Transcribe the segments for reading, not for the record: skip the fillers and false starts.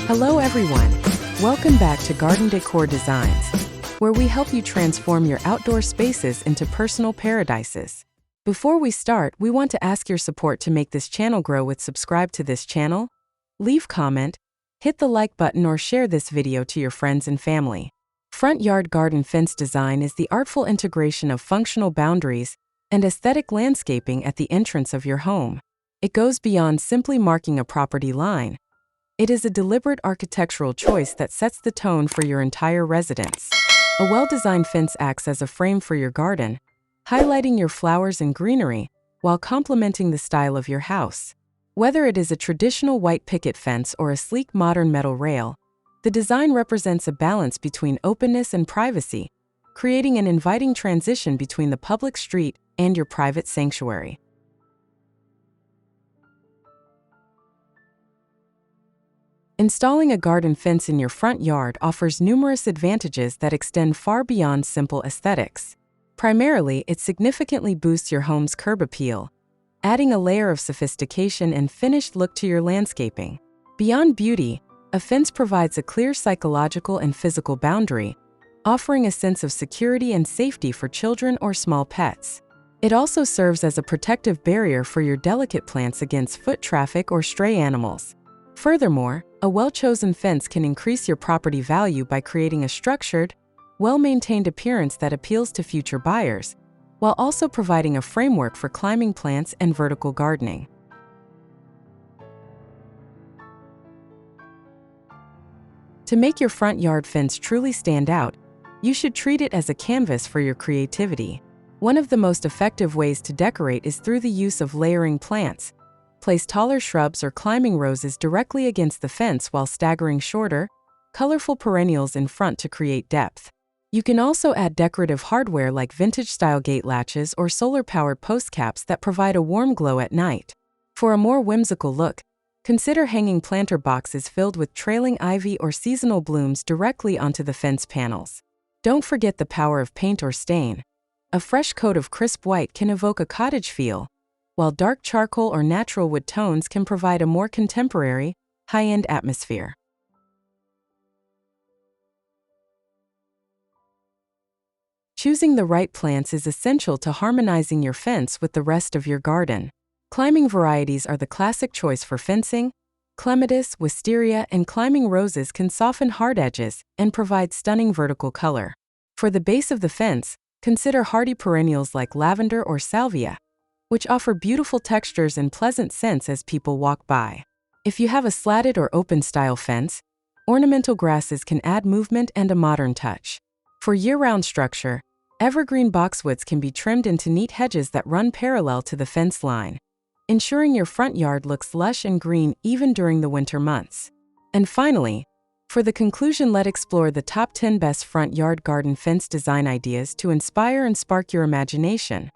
Hello everyone! Welcome back to Garden Decor Designs, where we help you transform your outdoor spaces into personal paradises. Before we start, we want to ask your support to make this channel grow with subscribe to this channel, leave comment, hit the like button or share this video to your friends and family. Front yard garden fence design is the artful integration of functional boundaries and aesthetic landscaping at the entrance of your home. It goes beyond simply marking a property line. It is a deliberate architectural choice that sets the tone for your entire residence. A well-designed fence acts as a frame for your garden, highlighting your flowers and greenery while complementing the style of your house. Whether it is a traditional white picket fence or a sleek modern metal rail, the design represents a balance between openness and privacy, creating an inviting transition between the public street and your private sanctuary. Installing a garden fence in your front yard offers numerous advantages that extend far beyond simple aesthetics. Primarily, it significantly boosts your home's curb appeal, adding a layer of sophistication and finished look to your landscaping. Beyond beauty, a fence provides a clear psychological and physical boundary, offering a sense of security and safety for children or small pets. It also serves as a protective barrier for your delicate plants against foot traffic or stray animals. Furthermore, a well-chosen fence can increase your property value by creating a structured, well-maintained appearance that appeals to future buyers, while also providing a framework for climbing plants and vertical gardening. To make your front yard fence truly stand out, you should treat it as a canvas for your creativity. One of the most effective ways to decorate is through the use of layering plants. Place taller shrubs or climbing roses directly against the fence while staggering shorter, colorful perennials in front to create depth. You can also add decorative hardware like vintage-style gate latches or solar-powered post caps that provide a warm glow at night. For a more whimsical look, consider hanging planter boxes filled with trailing ivy or seasonal blooms directly onto the fence panels. Don't forget the power of paint or stain. A fresh coat of crisp white can evoke a cottage feel, while dark charcoal or natural wood tones can provide a more contemporary, high-end atmosphere. Choosing the right plants is essential to harmonizing your fence with the rest of your garden. Climbing varieties are the classic choice for fencing. Clematis, wisteria, and climbing roses can soften hard edges and provide stunning vertical color. For the base of the fence, consider hardy perennials like lavender or salvia, which offer beautiful textures and pleasant scents as people walk by. If you have a slatted or open-style fence, ornamental grasses can add movement and a modern touch. For year-round structure, evergreen boxwoods can be trimmed into neat hedges that run parallel to the fence line, ensuring your front yard looks lush and green even during the winter months. And finally, for the conclusion, let's explore the top 10 best front yard garden fence design ideas to inspire and spark your imagination.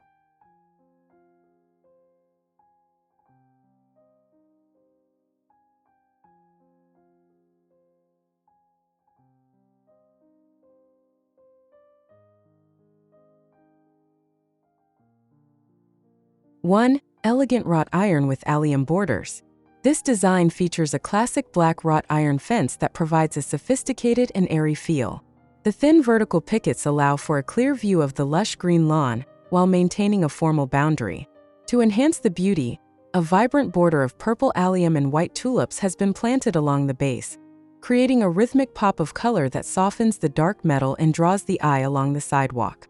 One, elegant wrought iron with allium borders. This design features a classic black wrought iron fence that provides a sophisticated and airy feel. The thin vertical pickets allow for a clear view of the lush green lawn while maintaining a formal boundary. To enhance the beauty, a vibrant border of purple allium and white tulips has been planted along the base, creating a rhythmic pop of color that softens the dark metal and draws the eye along the sidewalk.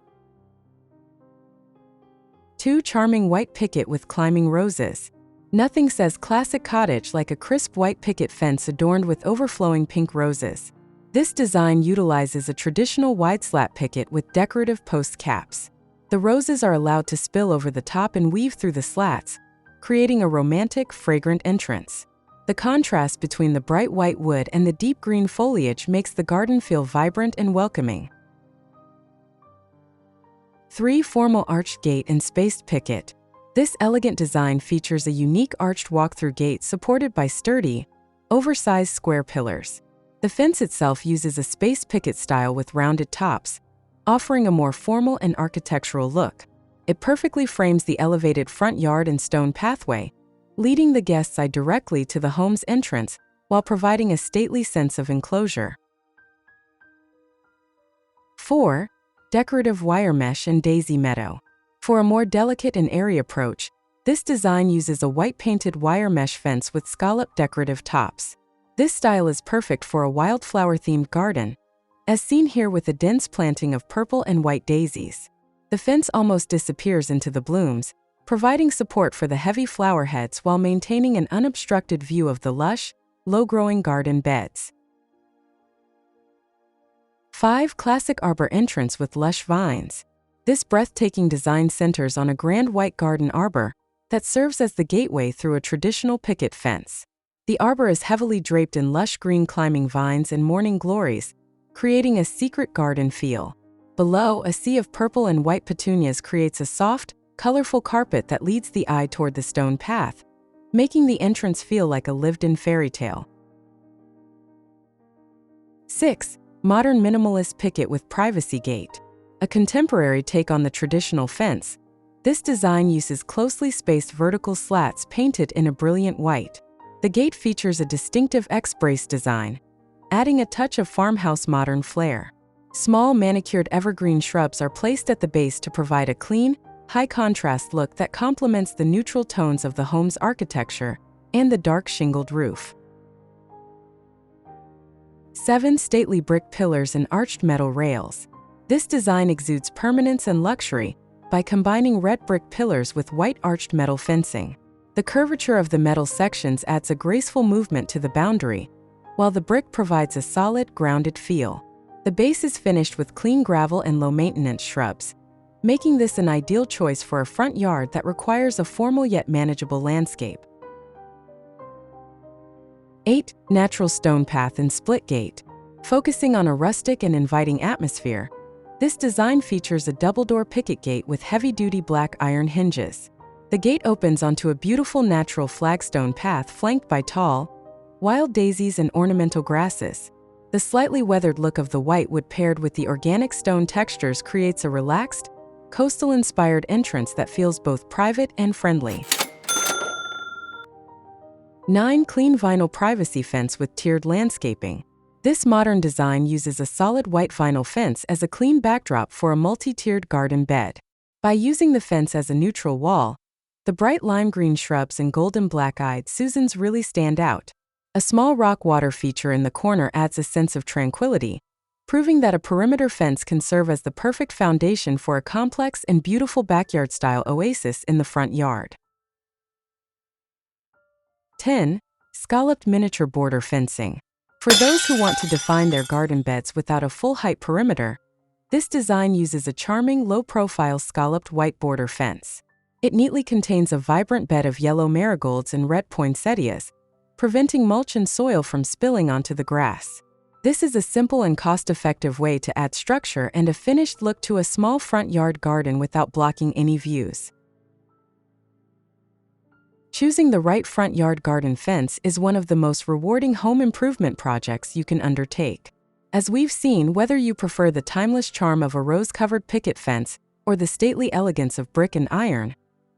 2. Charming white picket with climbing roses. Nothing says classic cottage like a crisp white picket fence adorned with overflowing pink roses. This design utilizes a traditional wide slat picket with decorative post caps. The roses are allowed to spill over the top and weave through the slats, creating a romantic, fragrant entrance. The contrast between the bright white wood and the deep green foliage makes the garden feel vibrant and welcoming. 3. Formal arched gate and spaced picket. This elegant design features a unique arched walk-through gate supported by sturdy, oversized square pillars. The fence itself uses a spaced picket style with rounded tops, offering a more formal and architectural look. It perfectly frames the elevated front yard and stone pathway, leading the guest's eye directly to the home's entrance while providing a stately sense of enclosure. 4. Decorative wire mesh and daisy meadow. For a more delicate and airy approach, this design uses a white-painted wire mesh fence with scalloped decorative tops. This style is perfect for a wildflower-themed garden, as seen here with a dense planting of purple and white daisies. The fence almost disappears into the blooms, providing support for the heavy flower heads while maintaining an unobstructed view of the lush, low-growing garden beds. 5. Classic arbor entrance with lush vines. This breathtaking design centers on a grand white garden arbor that serves as the gateway through a traditional picket fence. The arbor is heavily draped in lush green climbing vines and morning glories, creating a secret garden feel. Below, a sea of purple and white petunias creates a soft, colorful carpet that leads the eye toward the stone path, making the entrance feel like a lived-in fairy tale. 6. Modern minimalist picket with privacy gate. A contemporary take on the traditional fence, this design uses closely spaced vertical slats painted in a brilliant white. The gate features a distinctive X-brace design, adding a touch of farmhouse modern flair. Small manicured evergreen shrubs are placed at the base to provide a clean, high-contrast look that complements the neutral tones of the home's architecture and the dark shingled roof. 7. Stately brick pillars and arched metal rails. This design exudes permanence and luxury by combining red brick pillars with white arched metal fencing. The curvature of the metal sections adds a graceful movement to the boundary, while the brick provides a solid, grounded feel. The base is finished with clean gravel and low-maintenance shrubs, making this an ideal choice for a front yard that requires a formal yet manageable landscape. 8. Natural stone path and split gate. Focusing on a rustic and inviting atmosphere, this design features a double-door picket gate with heavy-duty black iron hinges. The gate opens onto a beautiful natural flagstone path flanked by tall, wild daisies and ornamental grasses. The slightly weathered look of the whitewood paired with the organic stone textures creates a relaxed, coastal-inspired entrance that feels both private and friendly. 9. Clean vinyl privacy fence with tiered landscaping. This modern design uses a solid white vinyl fence as a clean backdrop for a multi-tiered garden bed. By using the fence as a neutral wall, the bright lime green shrubs and golden black-eyed Susans really stand out. A small rock water feature in the corner adds a sense of tranquility, proving that a perimeter fence can serve as the perfect foundation for a complex and beautiful backyard-style oasis in the front yard. 10. Scalloped miniature border fencing. For those who want to define their garden beds without a full-height perimeter, this design uses a charming, low-profile scalloped white border fence. It neatly contains a vibrant bed of yellow marigolds and red poinsettias, preventing mulch and soil from spilling onto the grass. This is a simple and cost-effective way to add structure and a finished look to a small front yard garden without blocking any views. Choosing the right front yard garden fence is one of the most rewarding home improvement projects you can undertake. As we've seen, whether you prefer the timeless charm of a rose-covered picket fence or the stately elegance of brick and iron,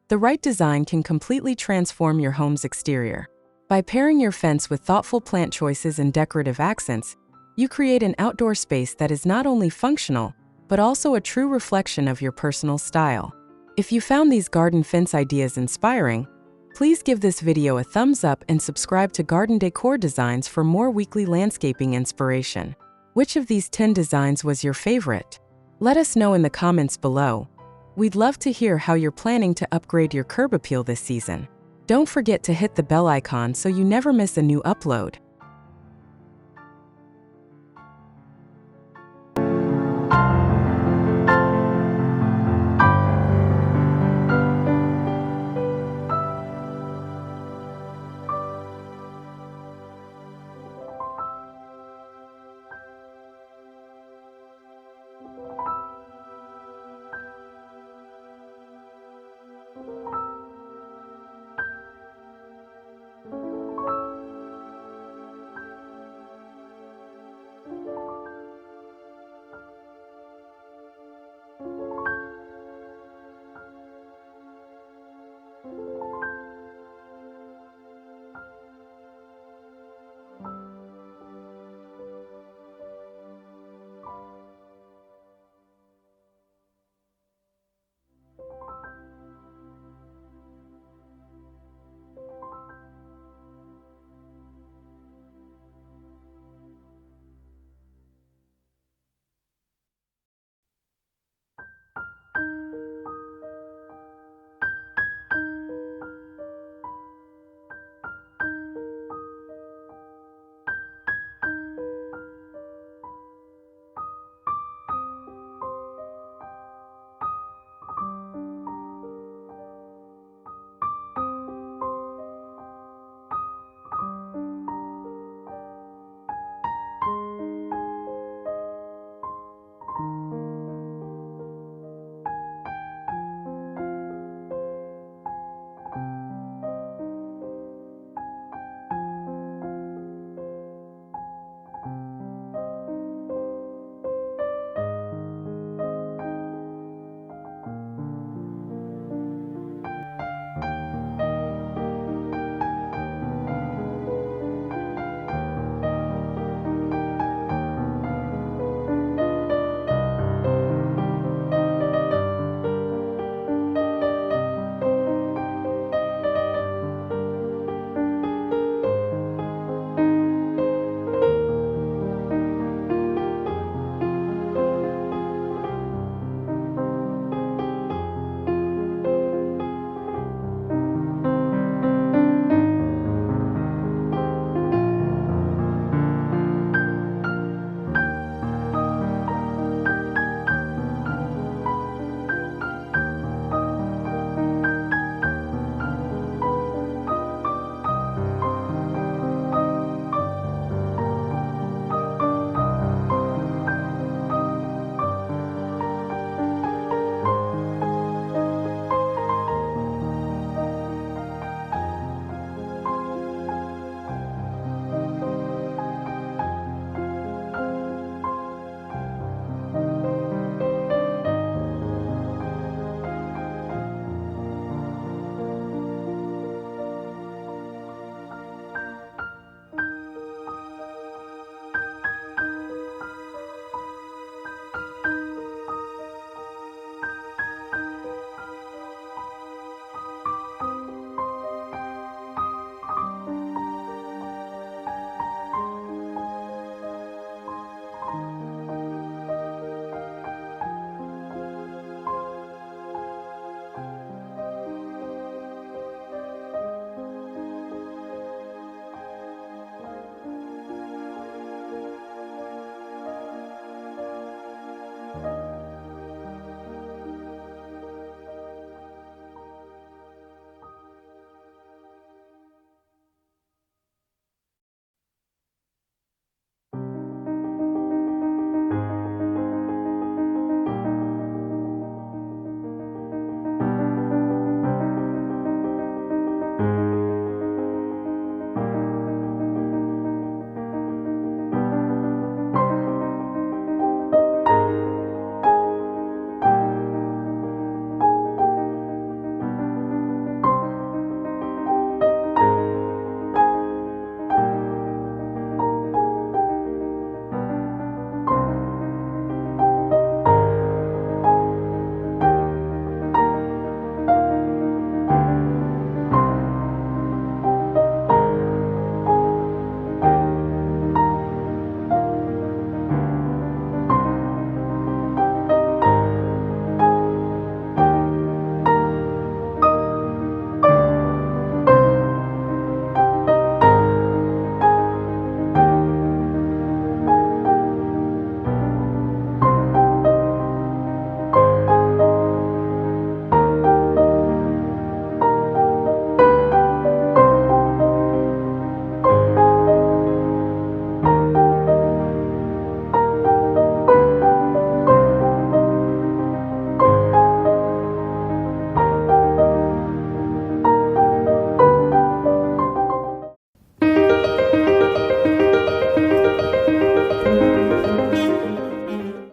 the right design can completely transform your home's exterior. By pairing your fence with thoughtful plant choices and decorative accents, you create an outdoor space that is not only functional, but also a true reflection of your personal style. If you found these garden fence ideas inspiring, please give this video a thumbs up and subscribe to Garden Decor Designs for more weekly landscaping inspiration. Which of these 10 designs was your favorite? Let us know in the comments below. We'd love to hear how you're planning to upgrade your curb appeal this season. Don't forget to hit the bell icon so you never miss a new upload.